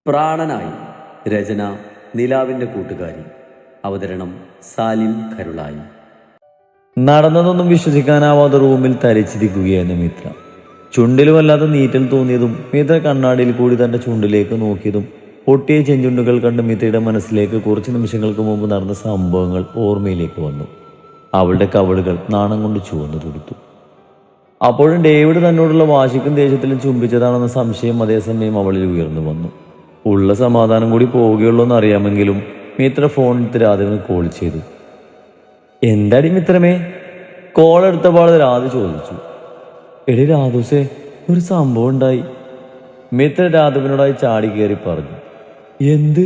പ്രാണനായി. രചന നിലാവിൻ്റെ കൂട്ടുകാരി. അവതരണം സാലിം കരുളായി. നടന്നതൊന്നും വിശ്വസിക്കാനാവാതെ റൂമിൽ തരിച്ചിരിക്കുകയായിരുന്നു മിത്ര. ചുണ്ടിൽ വല്ലാത്ത നീറ്റൽ തോന്നിയതും മിത്ര കണ്ണാടിയിൽ കൂടി തന്റെ ചുണ്ടിലേക്ക് നോക്കിയതും പൊട്ടിയ ചെഞ്ചുണ്ടുകൾ കണ്ട് മിത്രയുടെ മനസ്സിലേക്ക് കുറച്ച് നിമിഷങ്ങൾക്ക് മുമ്പ് നടന്ന സംഭവങ്ങൾ ഓർമ്മയിലേക്ക് വന്നു. അവളുടെ കവളുകൾ നാണം കൊണ്ട് ചുവന്നു തുടുത്തു. അപ്പോഴും ഡേവിഡ് തന്നോടുള്ള വാശിക്കും ദേഷ്യത്തിലും ചുംബിച്ചതാണെന്ന സംശയം അതേസമയം അവളിൽ ഉയർന്നു വന്നു. ഉള്ള സമാധാനം കൂടി പോവുകയുള്ളൂ എന്ന് അറിയാമെങ്കിലും മിത്ര ഫോണിൽ രാധവിന് കോൾ ചെയ്തു. എന്താടി മിത്രമേ? കോൾ എടുത്തപാട് രാധ ചോദിച്ചു. എടി രാധുസേ, ഒരു സംഭവം ഉണ്ടായി. മിത്ര രാധവിനോടായി ചാടി കയറി പറഞ്ഞു. എന്ത്?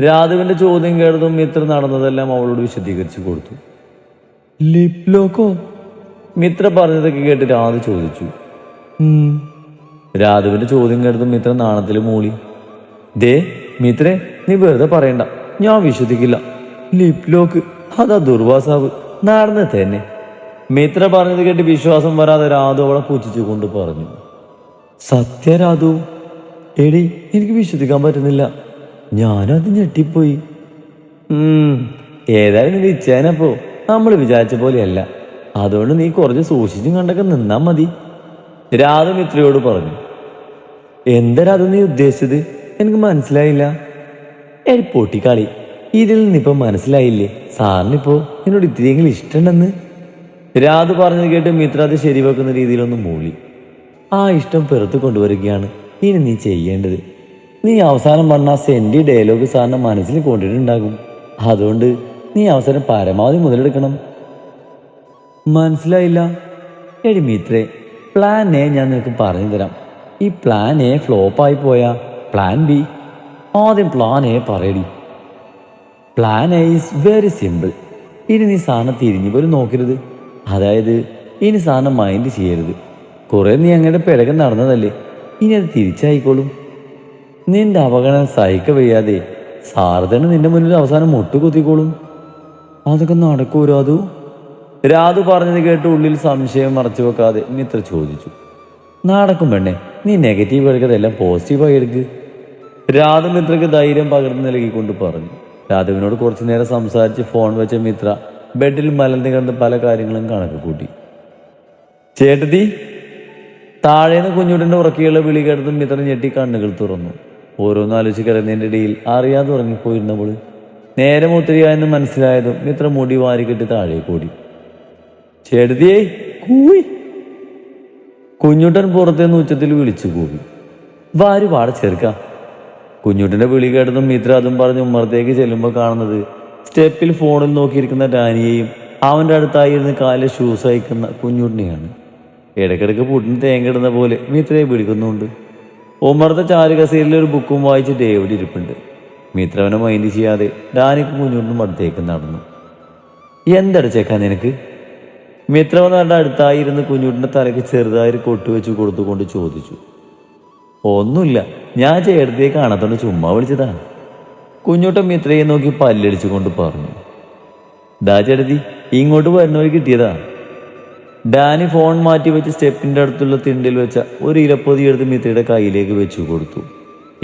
രാധവിന്റെ ചോദ്യം കേട്ടതും മിത്ര നടന്നതെല്ലാം അവളോട് വിശദീകരിച്ചു കൊടുത്തു. Lip loco? മിത്ര പറഞ്ഞതൊക്കെ കേട്ട് രാധ ചോദിച്ചു. രാധവിന്റെ ചോദ്യം കേട്ടതും മിത്ര നാണത്തിൽ മൂളി. ദേ മിത്രേ, നീ വെറുതെ പറയണ്ട, ഞാൻ വിശ്വസിക്കില്ല. ലിപ് ലോക്ക്, അതാ ദുർവാസാവ്, നടന്ന് തന്നെ. മിത്ര പറഞ്ഞത് കേട്ട് വിശ്വാസം വരാതെ രാധു അവളെ പുച്ഛിച്ചു കൊണ്ട് പറഞ്ഞു. സത്യ രാധു? എടി, എനിക്ക് വിശ്വസിക്കാൻ പറ്റുന്നില്ല. ഞാനത് ഞെട്ടിപ്പോയി. ഏതായാലും നിശ്ചയനപ്പോ നമ്മൾ വിചാരിച്ച പോലെയല്ല. അതുകൊണ്ട് നീ കുറച്ച് സൂക്ഷിച്ചും കണ്ടൊക്കെ നിന്നാ മതി, രാധ മിത്രയോട് പറഞ്ഞു. എന്താ രാധ നീ ഉദ്ദേശിച്ചത്? എനിക്ക് മനസ്സിലായില്ല. എടി പൊട്ടിക്കാളി, ഇതിൽ നിന്നിപ്പോ മനസ്സിലായില്ലേ സാറിനിപ്പോ എന്നോട് ഇത്തിരിയെങ്കിലും ഇഷ്ടമുണ്ടെന്ന്? രാധ പറഞ്ഞത് കേട്ട് മിത്ര അത് ശരിവെക്കുന്ന രീതിയിലൊന്ന് മൂളി. ആ ഇഷ്ടം പുറത്ത് കൊണ്ടുവരികയാണ് ഇനി നീ ചെയ്യേണ്ടത്. നീ അവസാനം പറഞ്ഞ സെന്റി ഡയലോഗ് സാറിന്റെ മനസ്സിൽ കൊണ്ടിട്ടുണ്ടാകും. അതുകൊണ്ട് നീ അവസരം പരമാവധി മുതലെടുക്കണം. മനസ്സിലായില്ല. എടി മിത്രേ, പ്ലാൻ എ ഞാൻ നിനക്ക് പറഞ്ഞു തരാം. ഈ പ്ലാൻ എ ഫ്ലോപ്പായി പോയാ പ്ലാൻ ബി. ആദ്യം പ്ലാൻ എ പറയടി. Plan A is very simple. ഇനി നീ സാധനം തിരിഞ്ഞു പോലും നോക്കരുത്. അതായത് ഇനി സാധനം മൈൻഡ് ചെയ്യരുത്. കുറെ നീ അങ്ങനെ പിഴകം നടന്നതല്ലേ, ഇനി അത് തിരിച്ചായിക്കോളും. നിന്റെ അവഗണന സഹിക്ക വയ്യാതെ സാറ് തന്നെ നിന്റെ മുന്നിൽ അവസാനം മുട്ടുകുത്തിക്കോളും. അതൊക്കെ നടക്കൂരോ? അതു രാധു പറഞ്ഞത് കേട്ട് ഉള്ളിൽ സംശയം മറച്ചു വെക്കാതെ മിത്ര ചോദിച്ചു. നടക്കും പെണ്ണെ, നീ നെഗറ്റീവ് എടുക്കതെല്ലാം പോസിറ്റീവായി എടുക്ക്. രാധ മിത്രക്ക് ധൈര്യം പകർന്നു നൽകിക്കൊണ്ട് പറഞ്ഞു. രാധുവിനോട് കുറച്ചു നേരം സംസാരിച്ച് ഫോൺ വെച്ച മിത്ര ബെഡിൽ മലർന്നു കിടന്ന് പല കാര്യങ്ങളും കണക്ക് കൂട്ടി. ചേട്ടത്തി! താഴേന്ന് കുഞ്ഞുട്ടിന്റെ ഉറക്കിയുള്ള വിളി കേട്ടതും മിത്ര ഞെട്ടി കണ്ണുകൾ തുറന്നു. ഓരോന്നും ആലോചിച്ച് കിടന്നതിൻ്റെ ഇടയിൽ അറിയാതെ ഉറങ്ങിപ്പോയിരുന്നവള്. നേരം ഒത്തിരിയായെന്ന് മനസ്സിലായതും മിത്ര മുടി വാരിക്കെട്ടി താഴേക്ക് ഓടി. ചേട്ടത്തിയേ, കൂയി! കുഞ്ഞുട്ടൻ പുറത്തേന്ന് ഉച്ചത്തിൽ വിളിച്ചു കൂവി. വാരി വാട ചേർക്കാം. കുഞ്ഞുട്ടന്റെ വിളി കേട്ടതും മിത്ര അതും പറഞ്ഞ് ഉമ്മറത്തേക്ക് ചെല്ലുമ്പോൾ കാണുന്നത് സ്റ്റെപ്പിൽ ഫോണിൽ നോക്കിയിരിക്കുന്ന ഡാനിയെയും അവൻ്റെ അടുത്തായി ഇരുന്ന് കാലിൽ ഷൂസ് അയക്കുന്ന കുഞ്ഞുട്ടിനെയാണ്. ഇടയ്ക്കിടയ്ക്ക് പുട്ടിന് തേങ്ങിടുന്ന പോലെ മിത്രയെ വിളിക്കുന്നുണ്ട്. ഉമ്മറത്തെ ചാരുകസേരിൽ ഒരു ബുക്കും വായിച്ച് ഡേവിഡ് ഇരിപ്പുണ്ട്. മിത്രവനെ മൈൻഡ് ചെയ്യാതെ ഡാനിക്കും കുഞ്ഞുട്ടിനും അടുത്തേക്ക് നടന്നു. എന്തടച്ചേക്കാൻ നിനക്ക്? മിത്രവനരുടെ അടുത്തായി ഇരുന്ന് കുഞ്ഞുട്ടിന്റെ തലയ്ക്ക് ചെറുതായി കൊട്ടുവെച്ച് കൊടുത്തുകൊണ്ട് ചോദിച്ചു. ഒന്നുമില്ല, ഞാൻ ചേട്ടത്തിയെ കാണാത്തോണ്ട് ചുമ്മാ വിളിച്ചതാ. കുഞ്ഞുട്ടൻ മിത്രയെ നോക്കി പല്ലടിച്ചു കൊണ്ട് പറഞ്ഞു. ദാ ചേട്ടത്തി, ഇങ്ങോട്ട് വരുന്ന വഴി കിട്ടിയതാ. ഡാനി ഫോൺ മാറ്റി വെച്ച് സ്റ്റെപ്പിന്റെ അടുത്തുള്ള തിണ്ടിൽ വെച്ച ഒരു ഇലപ്പൊതി എടുത്ത് മിത്രയുടെ കയ്യിലേക്ക് വെച്ചു കൊടുത്തു.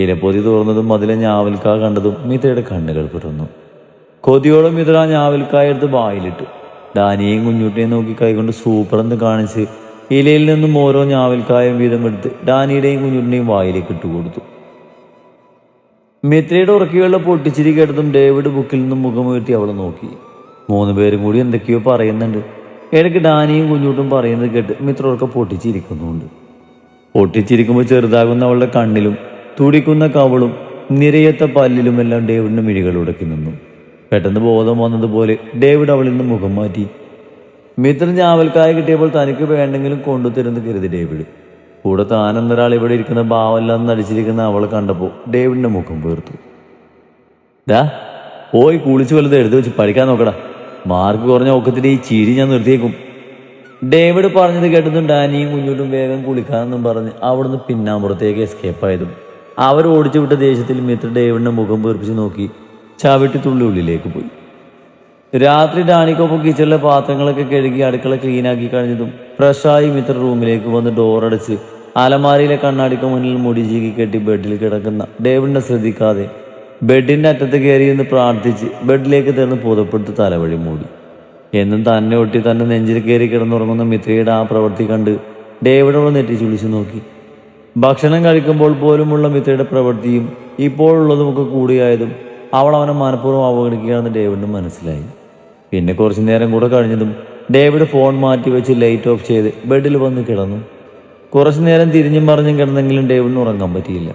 ഇലപ്പൊതി തുറന്നതും അതിലെ ഞാവൽക്കായ കണ്ടതും മിത്രയുടെ കണ്ണുകൾ പിറന്നു. കൊതിയോടെ മിത്ര ഞാവൽക്കായ എടുത്ത് വായിലിട്ടു. ഡാനിയെയും കുഞ്ഞുട്ടിയെയും നോക്കി കൈകൊണ്ട് സൂപ്പർ എന്ന് കാണിച്ച് ഇലയിൽ നിന്നും ഓരോ ഞാവൽക്കായം വീതം എടുത്ത് ഡാനിയുടെയും കുഞ്ഞുട്ടിന്റെയും വായിലേക്ക് ഇട്ടുകൊടുത്തു. മിത്രയുടെ ഉറക്കിയുള്ള പൊട്ടിച്ചിരി കേട്ടതും ഡേവിഡ് ബുക്കിൽ നിന്നും മുഖമുയർത്തി അവളെ നോക്കി. 3 പേരും കൂടി എന്തൊക്കെയോ പറയുന്നുണ്ട്. ഇടയ്ക്ക് ഡാനിയും കുഞ്ഞുട്ടും പറയുന്നത് കേട്ട് മിത്ര ഉറക്കെ പൊട്ടിച്ചിരിക്കുന്നുണ്ട്. പൊട്ടിച്ചിരിക്കുമ്പോൾ ചെറുതാകുന്ന അവളുടെ കണ്ണിലും തുടിക്കുന്ന കവളും നിരയത്ത പല്ലിലുമെല്ലാം ഡേവിഡിന്റെ മിഴികൾ ഉടക്കി നിന്നു. പെട്ടെന്ന് ബോധം വന്നതുപോലെ ഡേവിഡ് അവളിൽ നിന്ന് മുഖം മാറ്റി. മിത്ര ഞാവൽക്കായ കിട്ടിയപ്പോൾ തനിക്ക് വേണ്ടെങ്കിലും കൊണ്ടുതരുന്ന കരുതി ഡേവിഡ്. കൂടെ താനെന്നൊരാൾ ഇവിടെ ഇരിക്കുന്ന ഭാവമെല്ലാം നടിച്ചിരിക്കുന്ന അവളെ കണ്ടപ്പോൾ ഡേവിഡിന്റെ മുഖം വീർത്തു. ഡാ, പോയി കുളിച്ചു വലുത് എടുത്തു വെച്ച് പഠിക്കാൻ നോക്കടാ. മാർക്ക് കുറഞ്ഞ ഒക്കത്തിന്റെ ഈ ചീരി ഞാൻ നിർത്തിയേക്കും. ഡേവിഡ് പറഞ്ഞത് കേട്ടതും ഡാനിയും കുഞ്ഞുട്ടും വേഗം കുളിക്കാനെന്നും പറഞ്ഞ് അവിടുന്ന് പിന്നാമ്പുറത്തേക്ക് എസ്കേപ്പായതും അവർ ഓടിച്ചു വിട്ട ദേഷ്യത്തിൽ മിത്ര ഡേവിഡിന്റെ മുഖം വീർപ്പിച്ച് നോക്കി ചവിട്ടി തുള്ളി ഉള്ളിലേക്ക് പോയി. രാത്രി ഡാനിക്കൊപ്പം കിച്ചണിലെ പാത്രങ്ങളൊക്കെ കഴുകി അടുക്കള ക്ലീനാക്കി കഴിഞ്ഞതും ഫ്രഷായി മിത്ര റൂമിലേക്ക് വന്ന് ഡോറടച്ച് അലമാരിയിലെ കണ്ണാടിക്ക് മുന്നിൽ മുടി ചീകി കെട്ടി ബെഡിൽ കിടക്കുന്ന ഡേവിഡിനെ ശ്രദ്ധിക്കാതെ ബെഡിൻ്റെ അറ്റത്ത് കയറിയിരുന്ന് പ്രാർത്ഥിച്ച് ബെഡിലേക്ക് തീർന്ന് പുതപ്പെടുത്ത് തലവഴി മൂടി. എന്നും തന്നെ ഒട്ടി തൻ്റെ നെഞ്ചിൽ കയറി കിടന്നുറങ്ങുന്ന മിത്രയുടെ ആ പ്രവൃത്തി കണ്ട് ഡേവിഡോട് നെറ്റിച്ചുളിച്ചു നോക്കി. ഭക്ഷണം കഴിക്കുമ്പോൾ പോലുമുള്ള മിത്രയുടെ പ്രവൃത്തിയും ഇപ്പോഴുള്ളതുമൊക്കെ കൂടിയായതും അവൾ അവനെ മനഃപൂർവ്വം അവഗണിക്കുകയാണെന്ന് ഡേവിഡിന് മനസ്സിലായി. പിന്നെ കുറച്ചു നേരം കൂടെ കഴിഞ്ഞതും ഡേവിഡ് ഫോൺ മാറ്റി വെച്ച് ലൈറ്റ് ഓഫ് ചെയ്ത് ബെഡിൽ വന്ന് കിടന്നു. കുറച്ചു നേരം തിരിഞ്ഞും പറഞ്ഞും കിടന്നെങ്കിലും ഡേവിഡിന് ഉറങ്ങാൻ പറ്റിയില്ല.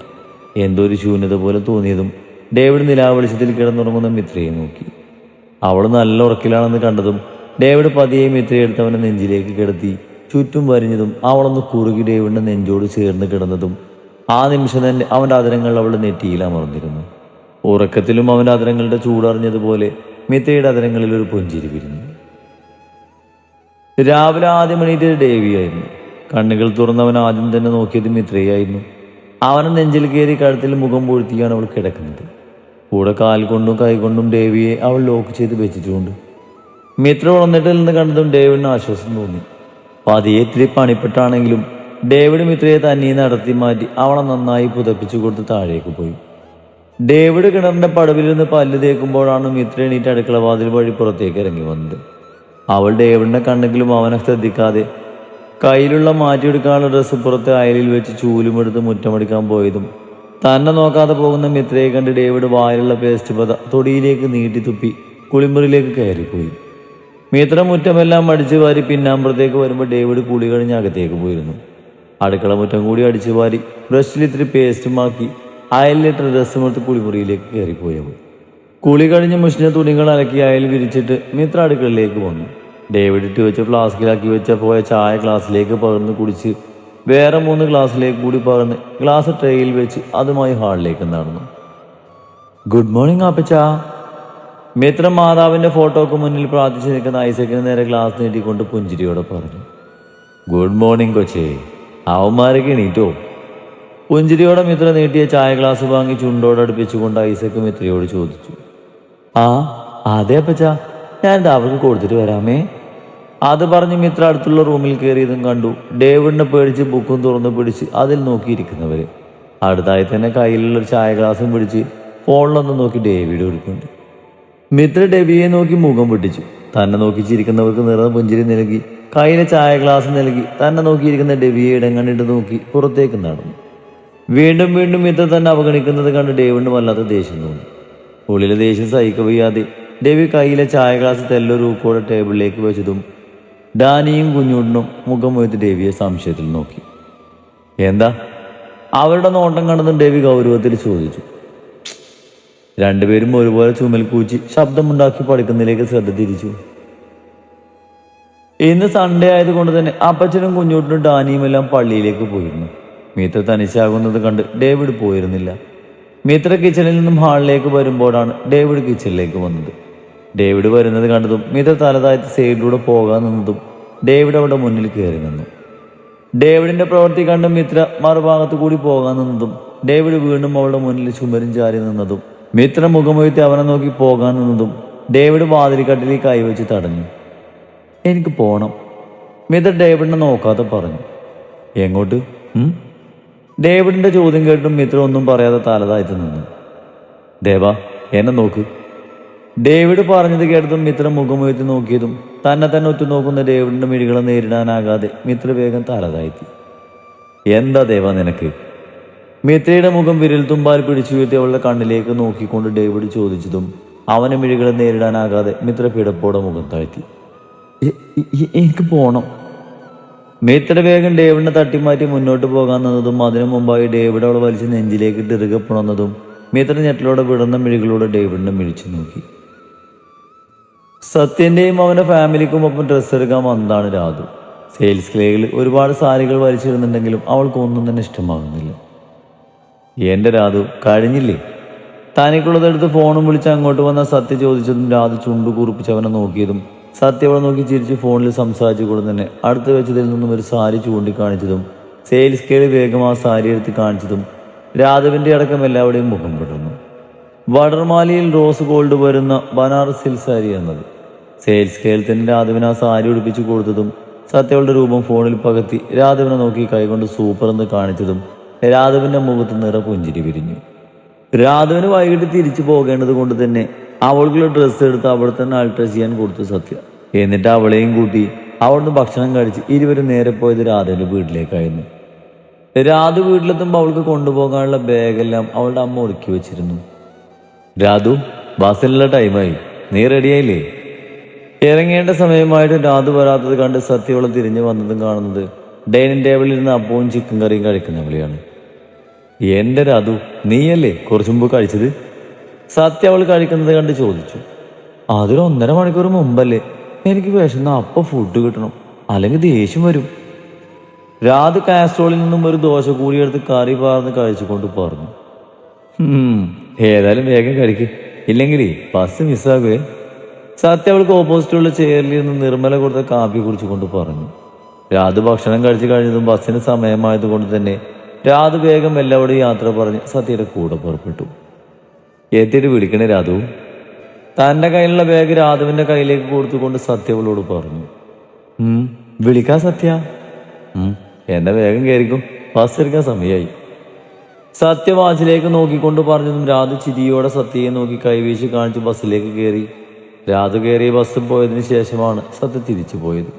എന്തോ ഒരു ശൂന്യത പോലെ തോന്നിയതും ഡേവിഡ് നിലാവെളിച്ചത്തിൽ കിടന്നുറങ്ങുന്ന മിത്രയെ നോക്കി. അവൾ നല്ല ഉറക്കിലാണെന്ന് കണ്ടതും ഡേവിഡ് പതിയെ മിത്രയെ എടുത്ത് അവൻ്റെ നെഞ്ചിലേക്ക് കിടത്തി ചുറ്റും വരിഞ്ഞതും അവളൊന്ന് കുറുകി ഡേവിഡിൻ്റെ നെഞ്ചോട് ചേർന്ന് കിടന്നതും ആ നിമിഷം തന്നെ അവൻ്റെ അതരങ്ങൾ അവളുടെ നെറ്റിയിൽ അമർന്നിരുന്നു. ഉറക്കത്തിലും അവൻ്റെ അതരങ്ങളുടെ ചൂടറിഞ്ഞതുപോലെ മിത്രയുടെ അതരങ്ങളിൽ ഒരു പുഞ്ചിരി വിരിഞ്ഞു. രാവിലെ ആദ്യം എണീറ്റത് ഡേവിയായിരുന്നു. കണ്ണുകൾ തുറന്നവൻ ആദ്യം തന്നെ നോക്കിയത് മിത്രയായിരുന്നു. അവനെ നെഞ്ചിൽ കയറി കഴുത്തിൽ മുഖം പൂഴ്ത്തിയാണ് അവൾ കിടക്കുന്നത്. കൂടെ കാൽ കൊണ്ടും കൈകൊണ്ടും ഡേവിയെ അവൾ ലോക്ക് ചെയ്ത് വെച്ചിട്ടുണ്ട്. മിത്ര ഉണർന്നിട്ടിൽ നിന്ന് കണ്ടതും ഡേവിഡിന് ആശ്വാസം തോന്നി. പതിയെ ഇത്തിരി പണിപ്പെട്ടാണെങ്കിലും ഡേവിഡ് മിത്രയെ തന്നെ നടത്തി മാറ്റി അവളെ നന്നായി പുതപ്പിച്ചു കൊടുത്ത് താഴേക്ക് പോയി. ഡേവിഡ് കിണറിന്റെ പടവിൽ നിന്ന് പല്ല് തേക്കുമ്പോഴാണ് മിത്ര എണീറ്റ് അടുക്കള വാതിൽ വഴി പുറത്തേക്ക് ഇറങ്ങി വന്നത്. അവൾ ഡേവിഡിനെ കണ്ടെങ്കിലും അവനെ ശ്രദ്ധിക്കാതെ കയ്യിലുള്ള മാറ്റിയെടുക്കാനുള്ള ഡ്രസ്സ് പുറത്തെ അയലിൽ വെച്ച് ചൂലുമെടുത്ത് മുറ്റമടിക്കാൻ പോയതും തന്നെ നോക്കാതെ പോകുന്ന മിത്രയെ കണ്ട് ഡേവിഡ് വായിലുള്ള പേസ്റ്റ് പത തൊടിയിലേക്ക് നീട്ടി തുപ്പി കുളിമുറിയിലേക്ക് കയറിപ്പോയി. മിത്ര മുറ്റമെല്ലാം അടിച്ചു വാരി പിന്നാമ്പുറത്തേക്ക് വരുമ്പോൾ ഡേവിഡ് കുളി കഴിഞ്ഞ് അകത്തേക്ക് പോയിരുന്നു. അടുക്കള മുറ്റം കൂടി അടിച്ചു വാരി ബ്രഷിൽ ഇത്തിരി പേസ്റ്റുമാക്കി അയലിലിട്ട് ഡ്രസ്സുമെടുത്ത് കുളിമുറിയിലേക്ക് കയറിപ്പോയവൾ കുളി കഴിഞ്ഞ് മുഷിഞ്ഞ തുണികൾ അലക്കി അയൽ വിരിച്ചിട്ട് മിത്ര അടുക്കളയിലേക്ക് വന്നു. ഡേവിഡ് ഇട്ട് വെച്ച് ഫ്ലാസ്കിലാക്കി വെച്ച പോയ ചായ ഗ്ലാസ്സിലേക്ക് പകർന്ന് കുടിച്ച് വേറെ 3 ഗ്ലാസ്സിലേക്ക് കൂടി പകർന്ന് ഗ്ലാസ് ട്രേയിൽ വെച്ച് അതുമായി ഹാളിലേക്ക് നടന്നു. Good morning ആപ്പച്ച. മിത്ര മാതാവിൻ്റെ ഫോട്ടോക്ക് മുന്നിൽ പ്രാർത്ഥിച്ച് നിൽക്കുന്ന ഐസക്കിന് നേരെ ഗ്ലാസ് നീട്ടിക്കൊണ്ട് പുഞ്ചിരിയോടെ പറഞ്ഞു. ഗുഡ് മോർണിംഗ് കൊച്ചേ, അവന്മാരൊക്കെ എണീറ്റോ? പുഞ്ചിരിയോടെ മിത്ര നീട്ടിയ ചായ ഗ്ലാസ് വാങ്ങി ചുണ്ടോടടുപ്പിച്ചുകൊണ്ട് ഐസക്ക് മിത്രയോട് ചോദിച്ചു. ആ അതെ അപ്പച്ച, ഞാനിത് അവർക്ക് കൊടുത്തിട്ട് വരാമേ. അത് പറഞ്ഞ് മിത്ര അടുത്തുള്ള റൂമിൽ കയറിയതും കണ്ടു ഡേവിഡിനെ പേടിച്ച് ബുക്കും തുറന്ന് പിടിച്ച് അതിൽ നോക്കിയിരിക്കുന്നവര്. അടുത്തായി തന്നെ കയ്യിലുള്ളൊരു ചായ ഗ്ലാസും പിടിച്ച് ഫോണിലൊന്നും നോക്കി ഡേവിഡ് ഒരുക്കുന്നുണ്ട്. മിത്ര ഡേവിയെ നോക്കി മുഖം പൊട്ടിച്ചു. തന്നെ നോക്കി ചിരിക്കുന്നവർക്ക് നിറ പുഞ്ചിരി നൽകി കയ്യിലെ ചായ ഗ്ലാസ് നൽകി തന്നെ നോക്കിയിരിക്കുന്ന ഡേവിയെ ഇടം കണ്ടിട്ട് നോക്കി പുറത്തേക്ക് നടന്നു. വീണ്ടും വീണ്ടും മിത്ര തന്നെ അവഗണിക്കുന്നത് കണ്ട് ഡേവിഡിന് വല്ലാത്ത ദേഷ്യം തോന്നി. ഉള്ളിലെ ദേഷ്യം സഹിക്കവയ്യാതെ ഡേവി കയ്യിലെ ചായ ഗ്ലാസ് തെല്ലൊരൂക്കോടെ ടേബിളിലേക്ക് വെച്ചതും ഡാനിയും കുഞ്ഞൂട്ടനും മുഖം ഉയർത്തി ഡേവിയെ സംശയത്തിൽ നോക്കി. എന്താ? അവരുടെ നോട്ടം കണ്ടതും ഡേവി ഗൗരവത്തിൽ ചോദിച്ചു. രണ്ടുപേരും ഒരുപോലെ ചുമൽ കൂച്ചി ശബ്ദമുണ്ടാക്കി പഠിക്കുന്നതിലേക്ക് ശ്രദ്ധ തിരിച്ചു. ഇന്ന് സൺഡേ ആയതുകൊണ്ട് തന്നെ അപ്പച്ചനും കുഞ്ഞൂട്ടനും ഡാനിയും എല്ലാം പള്ളിയിലേക്ക് പോയിരുന്നു. മിത്ര തനിച്ചാകുന്നത് കണ്ട് ഡേവിഡ് പോയിരുന്നില്ല. മിത്ര കിച്ചണിൽ നിന്നും ഹാളിലേക്ക് വരുമ്പോഴാണ് ഡേവിഡ് കിച്ചണിലേക്ക് വന്നത്. ഡേവിഡ് വരുന്നത് കണ്ടതും മിത്ര തലതാഴ്ത്തി സൈഡിലൂടെ പോകാൻ നിന്നതും ഡേവിഡ് അവിടെ മുന്നിൽ കയറി നിന്നു. ഡേവിഡിന്റെ പ്രവൃത്തി കണ്ട് മിത്ര മറുഭാഗത്തു കൂടി പോകാൻ നിന്നതും ഡേവിഡ് വീണ്ടും അവളുടെ മുന്നിൽ ചുമരും ചാരി നിന്നതും മിത്ര മുഖമുയർത്തി അവനെ നോക്കി പോകാൻ നിന്നതും ഡേവിഡ് വാതിലിക്കട്ടിൽ കൈവച്ച് തടഞ്ഞു. എനിക്ക് പോണം, മിത്ര ഡേവിഡിനെ നോക്കാതെ പറഞ്ഞു. എങ്ങോട്ട്? ഡേവിഡിന്റെ ചോദ്യം കേട്ടും മിത്ര ഒന്നും പറയാതെ തലതാഴ്ത്തി നിന്നു. ദേവാ, എന്നെ നോക്ക്. ഡേവിഡ് പറഞ്ഞത് കേട്ടതും മിത്ര മുഖമുയർത്തി നോക്കിയതും തന്നെ ഒത്തുനോക്കുന്ന ഡേവിഡിന്റെ മിഴികളെ നേരിടാനാകാതെ മിത്ര വേഗം തലതാഴ്ത്തി. എന്താ ദേവാ നിനക്ക്? മിത്രയുടെ മുഖം വിരൽ തുമ്പാൽ പിടിച്ചുയർത്തി അവളുടെ കണ്ണിലേക്ക് നോക്കിക്കൊണ്ട് ഡേവിഡ് ചോദിച്ചതും അവനെ മിഴികളെ നേരിടാനാകാതെ മിത്ര പിടപ്പോടെ മുഖം താഴ്ത്തി. എനിക്ക് പോണം. മിത്ര വേഗം ഡേവിഡിനെ തട്ടിമാറ്റി മുന്നോട്ട് പോകാൻ നിന്നതും അതിനു മുമ്പായി ഡേവിഡ് അവളെ വലിച്ച് നെഞ്ചിലേക്ക് ഇറുകെ പുണർന്നതും മിത്ര ഞെട്ടിലോടെ വിടുന്ന മിഴികളോടെ ഡേവിഡിനെ മിഴിച്ചു നോക്കി. സത്യന്റെയും അവന്റെ ഫാമിലിക്കും ഒപ്പം ഡ്രസ്സ് എടുക്കാൻ വന്നതാണ് രാധു. സെയിൽസ് ക്ലേയിൽ ഒരുപാട് സാരികൾ വലിച്ചിരുന്നുണ്ടെങ്കിലും അവൾക്കൊന്നും തന്നെ ഇഷ്ടമാകുന്നില്ല. എന്റെ രാധു കഴിഞ്ഞില്ലേ? തനിക്കുള്ളതെടുത്ത് ഫോണും വിളിച്ച് അങ്ങോട്ട് വന്ന സത്യ ചോദിച്ചതും രാധു ചുണ്ടു കുറിപ്പിച്ച് അവനെ നോക്കിയതും സത്യ അവളെ നോക്കി ചിരിച്ച് ഫോണിൽ സംസാരിച്ചു കൊണ്ട് തന്നെ അടുത്ത് വെച്ചതിൽ നിന്നും ഒരു സാരി ചൂണ്ടിക്കാണിച്ചതും സെയിൽസ് കേളി വേഗം ആ സാരി എടുത്ത് കാണിച്ചതും രാധുവിന്റെ അടക്കം എല്ലാവരുടെയും മുഖം പെടുന്നു. വടർമാലിയിൽ റോസ് ഗോൾഡ് വരുന്ന ബനാറസ് സിൽക്ക് സാരി എന്നത്. സെയിൽസ് കേൾ തന്നെ രാധുവിന് ആ സാരി ഉടുപ്പിച്ചു കൊടുത്തതും സത്യവളുടെ രൂപം ഫോണിൽ പകർത്തി രാധവിനെ നോക്കി കൈകൊണ്ട് സൂപ്പർ എന്ന് കാണിച്ചതും രാധവിന്റെ മുഖത്ത് നിറ പുഞ്ചിരി വിരിഞ്ഞു. രാധവിന് വൈകിട്ട് തിരിച്ചു പോകേണ്ടത് കൊണ്ട് തന്നെ അവൾക്കുള്ള ഡ്രസ്സ് എടുത്ത് അവിടെ തന്നെ ആൾട്ടർ ചെയ്യാൻ കൊടുത്തു സത്യ. എന്നിട്ട് അവളെയും കൂട്ടി അവിടുന്ന് ഭക്ഷണം കഴിച്ച് ഇരുവരും നേരെ പോയത് രാധവിന്റെ വീട്ടിലേക്കായിരുന്നു. രാധു വീട്ടിലെത്തുമ്പോൾ അവൾക്ക് കൊണ്ടുപോകാനുള്ള ബാഗെല്ലാം അവളുടെ അമ്മ ഒടുക്കി വെച്ചിരുന്നു. രാധു, ബസ്സിനുള്ള ടൈമായി, നീ റെഡിയായില്ലേ? ഇറങ്ങേണ്ട സമയമായിട്ട് രാധു വരാത്തത് കണ്ട് സത്യവളെ തിരിഞ്ഞു വന്നതും കാണുന്നത് ഡൈനിങ് ടേബിളിൽ ഇരുന്ന് അപ്പവും ചിക്കൻ കറിയും കഴിക്കുന്നവളെയാണ്. എന്റെ രാധു, നീയല്ലേ കുറച്ചു മുമ്പ് കഴിച്ചത്? സത്യ അവൾ കഴിക്കുന്നത് കണ്ട് ചോദിച്ചു. അതൊരു 1.5 മണിക്കൂർ മുമ്പല്ലേ. എനിക്ക് വിശന്ന അപ്പം ഫുഡ് കിട്ടണം, അല്ലെങ്കിൽ ദേഷ്യം വരും. രാധു കാസ്ട്രോളിൽ നിന്നും ഒരു ദോശ കൂടിയെടുത്ത് കറി പാർന്ന് കഴിച്ചുകൊണ്ട് പറഞ്ഞു. ഏതായാലും വേഗം കഴിക്ക്, ഇല്ലെങ്കിൽ ബസ് മിസ്സാകുവേ. സത്യ അവൾക്ക് ഓപ്പോസിറ്റുള്ള ചെയറിൽ നിന്ന് നിർമ്മല കൊടുത്ത കാപ്പി കുടിച്ചുകൊണ്ട് പറഞ്ഞു. രാധു ഭക്ഷണം കഴിച്ചു കഴിഞ്ഞതും ബസ്സിന് സമയമായത് കൊണ്ട് തന്നെ രാധു വേഗം എല്ലാവരും യാത്ര പറഞ്ഞ് സത്യയുടെ കൂടെ പുറപ്പെട്ടു. എത്തിയിട്ട് വിളിക്കണേ രാധു. തൻ്റെ കയ്യിലുള്ള ബാഗ് രാധുവിൻ്റെ കയ്യിലേക്ക് കൊടുത്തുകൊണ്ട് സത്യ അവളോട് പറഞ്ഞു. വിളിക്കാ സത്യ. എന്നെ വേഗം കയറിക്കും, ബസ് എടുക്കാൻ സമയമായി. സത്യ വാച്ചിലേക്ക് നോക്കിക്കൊണ്ട് പറഞ്ഞതും രാധു ചിരിയോടെ സത്യയെ നോക്കി കൈവീശി കാണിച്ച് ബസ്സിലേക്ക് കയറി. രാധു കയറിയ ബസ് പോയതിനു ശേഷമാണ് സത്യ തിരിച്ചു പോയത്.